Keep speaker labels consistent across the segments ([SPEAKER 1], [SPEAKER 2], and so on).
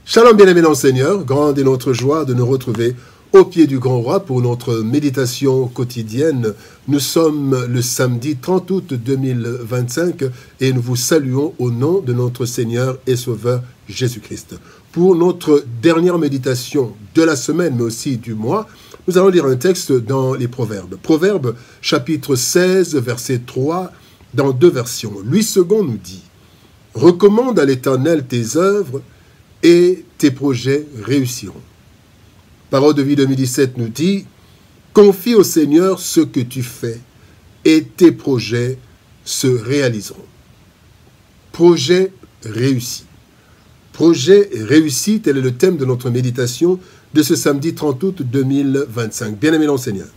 [SPEAKER 1] Shalom bien-aimés dans le Seigneur, grande est notre joie de nous retrouver au pied du Grand Roi pour notre méditation quotidienne. Nous sommes le samedi 30 août 2025 et nous vous saluons au nom de notre Seigneur et Sauveur Jésus-Christ. Pour notre dernière méditation de la semaine mais aussi du mois, nous allons lire un texte dans les Proverbes. Proverbes chapitre 16 verset 3 dans deux versions. Louis II nous dit « Recommande à l'Éternel tes œuvres et tes projets réussiront. » Parole de vie 2017 nous dit « Confie au Seigneur ce que tu fais et tes projets se réaliseront. » Projet réussi. Projet réussi, tel est le thème de notre méditation de ce samedi 30 août 2025. Bien-aimés dans le Seigneur.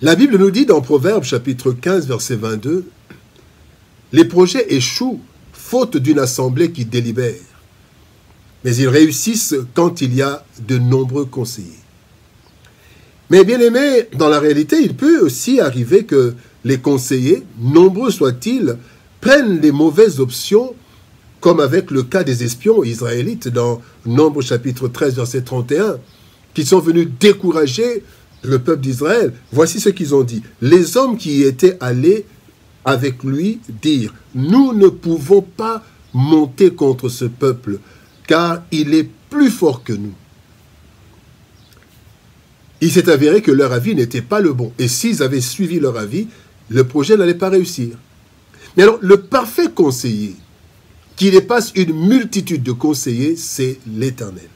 [SPEAKER 1] La Bible nous dit dans Proverbes chapitre 15 verset 22 « Les projets échouent faute d'une assemblée qui délibère. Mais ils réussissent quand il y a de nombreux conseillers. » Mais bien aimé, dans la réalité, il peut aussi arriver que les conseillers, nombreux soient-ils, prennent les mauvaises options, comme avec le cas des espions israélites dans Nombre chapitre 13, verset 31, qui sont venus décourager le peuple d'Israël. Voici ce qu'ils ont dit. Les hommes qui y étaient allés avec lui dirent, « Nous ne pouvons pas monter contre ce peuple, car il est plus fort que nous. » Il s'est avéré que leur avis n'était pas le bon. Et s'ils avaient suivi leur avis, le projet n'allait pas réussir. Mais alors, le parfait conseiller, qui dépasse une multitude de conseillers, c'est l'Éternel.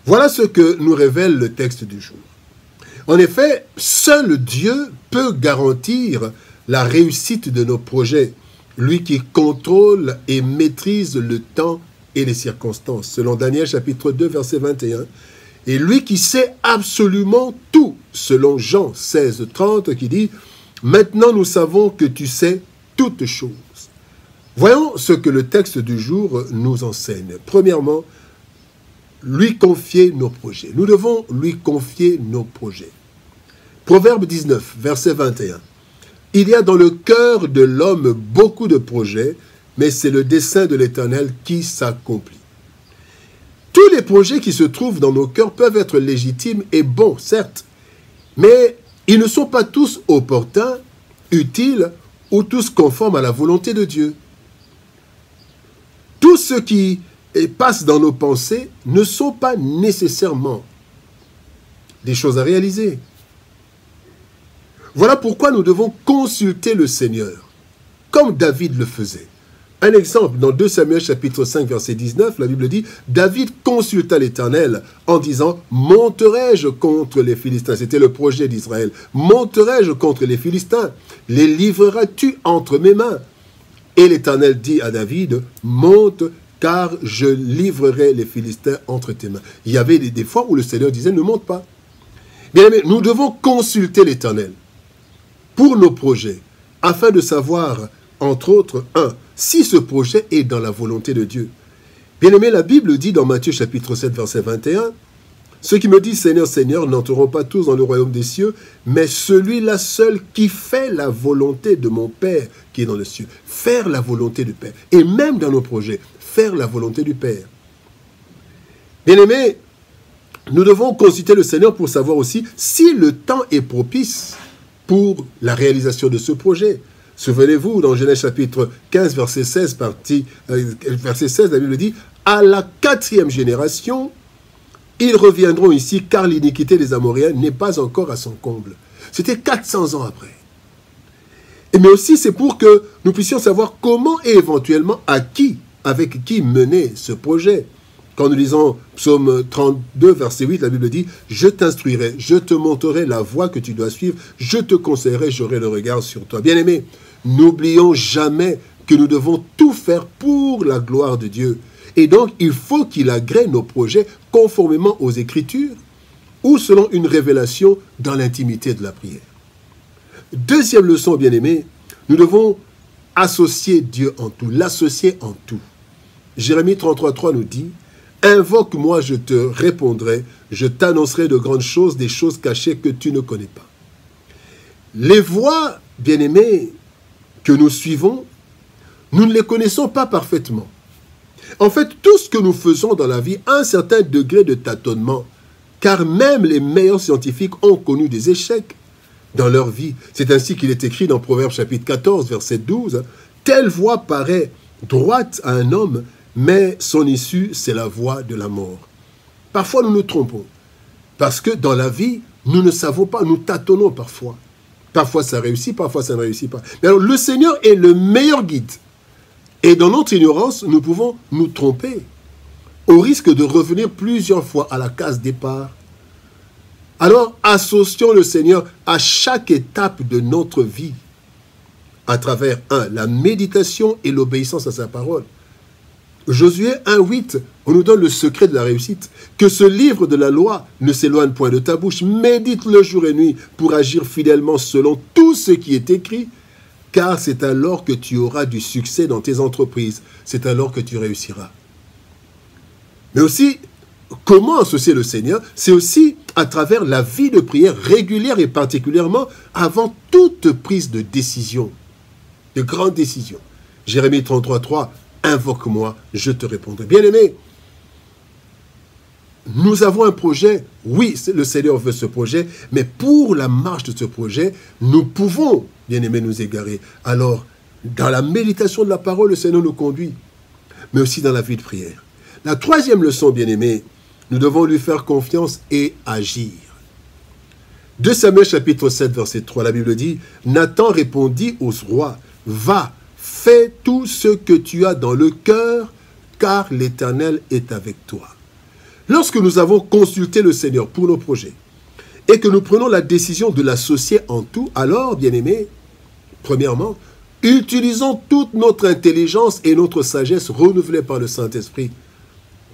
[SPEAKER 1] Voilà ce que nous révèle le texte du jour. En effet, seul Dieu peut garantir la réussite de nos projets, lui qui contrôle et maîtrise le temps et les circonstances, selon Daniel chapitre 2, verset 21, et lui qui sait absolument tout, selon Jean 16, 30, qui dit « Maintenant nous savons que tu sais toutes choses. » Voyons ce que le texte du jour nous enseigne. Premièrement, lui confier nos projets. Nous devons lui confier nos projets. Proverbe 19, verset 21. « Il y a dans le cœur de l'homme beaucoup de projets, mais c'est le dessein de l'Éternel qui s'accomplit. » Tous les projets qui se trouvent dans nos cœurs peuvent être légitimes et bons, certes, mais ils ne sont pas tous opportuns, utiles ou tous conformes à la volonté de Dieu. Tout ce qui passe dans nos pensées ne sont pas nécessairement des choses à réaliser. Voilà pourquoi nous devons consulter le Seigneur, comme David le faisait. Un exemple, dans 2 Samuel chapitre 5 verset 19, la Bible dit « David consulta l'Éternel en disant « Monterai-je contre les Philistins ?» C'était le projet d'Israël. « Monterai-je contre les Philistins? Les livreras-tu entre mes mains ?» Et l'Éternel dit à David « Monte, car je livrerai les Philistins entre tes mains. » Il y avait des fois où le Seigneur disait « Ne monte pas. » Bien aimé, nous devons consulter l'Éternel pour nos projets, afin de savoir, entre autres, si ce projet est dans la volonté de Dieu. Bien aimé, la Bible dit dans Matthieu chapitre 7, verset 21, « Ceux qui me disent Seigneur, Seigneur n'entreront pas tous dans le royaume des cieux, mais celui-là seul qui fait la volonté de mon Père qui est dans le ciel. » Faire la volonté du Père. Et même dans nos projets, faire la volonté du Père. Bien aimé, nous devons consulter le Seigneur pour savoir aussi si le temps est propice pour la réalisation de ce projet. Souvenez-vous, dans Genèse chapitre 15, verset 16, verset 16, la Bible dit « À la 4e génération, ils reviendront ici, car l'iniquité des Amoréens n'est pas encore à son comble. » C'était 400 ans après. Mais aussi, c'est pour que nous puissions savoir comment et éventuellement à qui, avec qui mener ce projet. Quand nous lisons Psaume 32, verset 8, la Bible dit « Je t'instruirai, je te montrerai la voie que tu dois suivre, je te conseillerai, j'aurai le regard sur toi. » Bien-aimés, n'oublions jamais que nous devons tout faire pour la gloire de Dieu. Et donc, il faut qu'il agrée nos projets conformément aux Écritures ou selon une révélation dans l'intimité de la prière. Deuxième leçon, bien-aimés, nous devons associer Dieu en tout, l'associer en tout. Jérémie 33, 3 nous dit « Invoque-moi, je te répondrai, je t'annoncerai de grandes choses, des choses cachées que tu ne connais pas. » Les voies, bien-aimés, que nous suivons, nous ne les connaissons pas parfaitement. En fait, tout ce que nous faisons dans la vie a un certain degré de tâtonnement, car même les meilleurs scientifiques ont connu des échecs dans leur vie. C'est ainsi qu'il est écrit dans Proverbes chapitre 14, verset 12, « Telle voie paraît droite à un homme, mais son issue, c'est la voie de la mort. » Parfois, nous nous trompons, parce que dans la vie, nous ne savons pas, nous tâtonnons parfois. Parfois, ça réussit, parfois, ça ne réussit pas. Mais alors, le Seigneur est le meilleur guide. Et dans notre ignorance, nous pouvons nous tromper, au risque de revenir plusieurs fois à la case départ. Alors, associons le Seigneur à chaque étape de notre vie, à travers, la méditation et l'obéissance à sa parole. Josué 1,8, on nous donne le secret de la réussite. Que ce livre de la loi ne s'éloigne point de ta bouche. Médite-le jour et nuit pour agir fidèlement selon tout ce qui est écrit, car c'est alors que tu auras du succès dans tes entreprises. C'est alors que tu réussiras. Mais aussi, comment associer le Seigneur? C'est aussi à travers la vie de prière régulière et particulièrement avant toute prise de décision, de grandes décisions. Jérémie 33,3, invoque-moi, je te répondrai. Bien-aimés, nous avons un projet, oui, le Seigneur veut ce projet, mais pour la marche de ce projet, nous pouvons, bien-aimés, nous égarer. Alors, dans la méditation de la parole, le Seigneur nous conduit, mais aussi dans la vie de prière. La troisième leçon, bien-aimés, nous devons lui faire confiance et agir. 2 Samuel chapitre 7, verset 3, la Bible dit, « Nathan répondit au roi, « Va, fais tout ce que tu as dans le cœur, car l'Éternel est avec toi. » Lorsque nous avons consulté le Seigneur pour nos projets et que nous prenons la décision de l'associer en tout, alors, bien-aimés, premièrement, utilisons toute notre intelligence et notre sagesse renouvelée par le Saint-Esprit.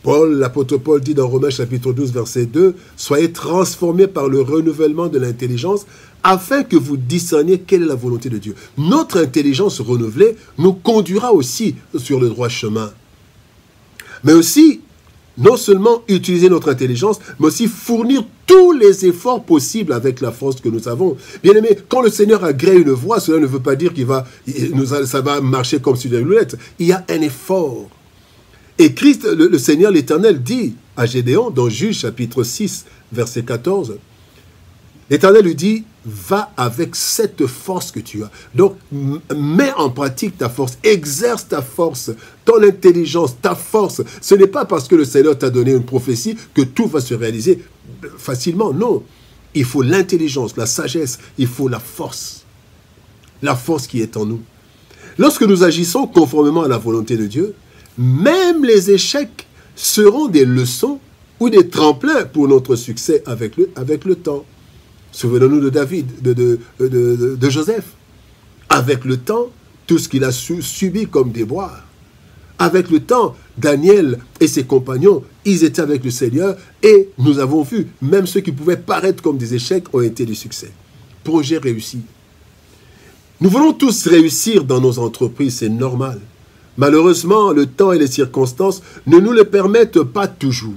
[SPEAKER 1] L'apôtre Paul dit dans Romains chapitre 12, verset 2, « Soyez transformés par le renouvellement de l'intelligence, afin que vous discerniez quelle est la volonté de Dieu. » Notre intelligence renouvelée nous conduira aussi sur le droit chemin. Mais aussi, non seulement utiliser notre intelligence, mais aussi fournir tous les efforts possibles avec la force que nous avons. Bien aimé, quand le Seigneur agrée une voie, cela ne veut pas dire ça va marcher comme sur des roulettes. Il y a un effort. Et Christ, le Seigneur, l'Éternel, dit à Gédéon, dans Juge chapitre 6, verset 14, l'Éternel lui dit, va avec cette force que tu as. Donc, mets en pratique ta force, exerce ta force, ton intelligence, ta force. Ce n'est pas parce que le Seigneur t'a donné une prophétie que tout va se réaliser facilement. Non, il faut l'intelligence, la sagesse, il faut la force qui est en nous. Lorsque nous agissons conformément à la volonté de Dieu, même les échecs seront des leçons ou des tremplins pour notre succès avec le temps. Souvenons-nous de David, de Joseph. Avec le temps, tout ce qu'il a subi comme déboire. Avec le temps, Daniel et ses compagnons, ils étaient avec le Seigneur et nous avons vu, même ceux qui pouvaient paraître comme des échecs ont été des succès. Projet réussi. Nous voulons tous réussir dans nos entreprises, c'est normal. Malheureusement, le temps et les circonstances ne nous le permettent pas toujours.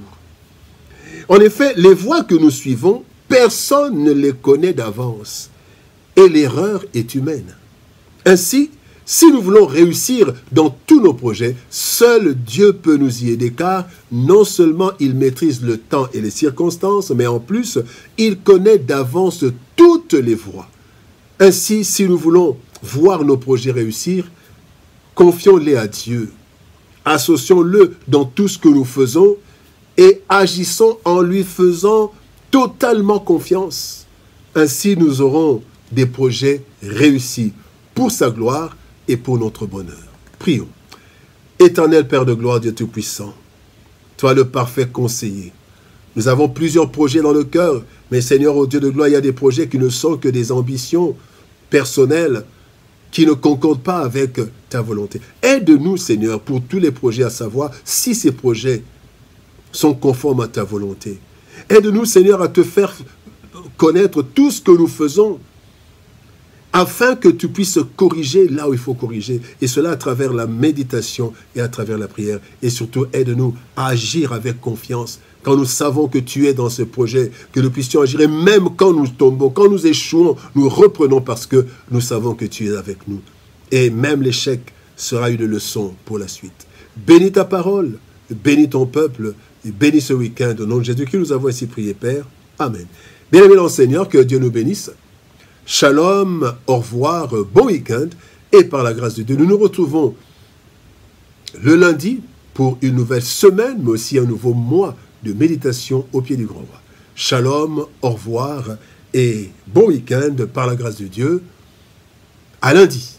[SPEAKER 1] En effet, les voies que nous suivons, personne ne les connaît d'avance. Et l'erreur est humaine. Ainsi, si nous voulons réussir dans tous nos projets, seul Dieu peut nous y aider, car non seulement il maîtrise le temps et les circonstances, mais en plus, il connaît d'avance toutes les voies. Ainsi, si nous voulons voir nos projets réussir, confions-les à Dieu. Associons-le dans tout ce que nous faisons et agissons en lui faisant totalement confiance. Ainsi, nous aurons des projets réussis pour sa gloire et pour notre bonheur. Prions. Éternel Père de gloire, Dieu Tout-Puissant, toi le parfait conseiller. Nous avons plusieurs projets dans le cœur, mais Seigneur, ô Dieu de gloire, il y a des projets qui ne sont que des ambitions personnelles, qui ne concordent pas avec ta volonté. Aide-nous, Seigneur, pour tous les projets, à savoir si ces projets sont conformes à ta volonté. Aide-nous, Seigneur, à te faire connaître tout ce que nous faisons, afin que tu puisses corriger là où il faut corriger. Et cela à travers la méditation et à travers la prière. Et surtout, aide-nous à agir avec confiance. Quand nous savons que tu es dans ce projet, que nous puissions agir. Et même quand nous tombons, quand nous échouons, nous reprenons parce que nous savons que tu es avec nous. Et même l'échec sera une leçon pour la suite. Bénis ta parole, bénis ton peuple, et bénis ce week-end. Au nom de Jésus-Christ, nous avons ainsi prié, Père. Amen. Bien-aimés dans le Seigneur, que Dieu nous bénisse. Shalom, au revoir, bon week-end. Et par la grâce de Dieu, nous nous retrouvons le lundi pour une nouvelle semaine, mais aussi un nouveau mois de méditation au pied du grand roi. Shalom, au revoir et bon week-end par la grâce de Dieu. À lundi.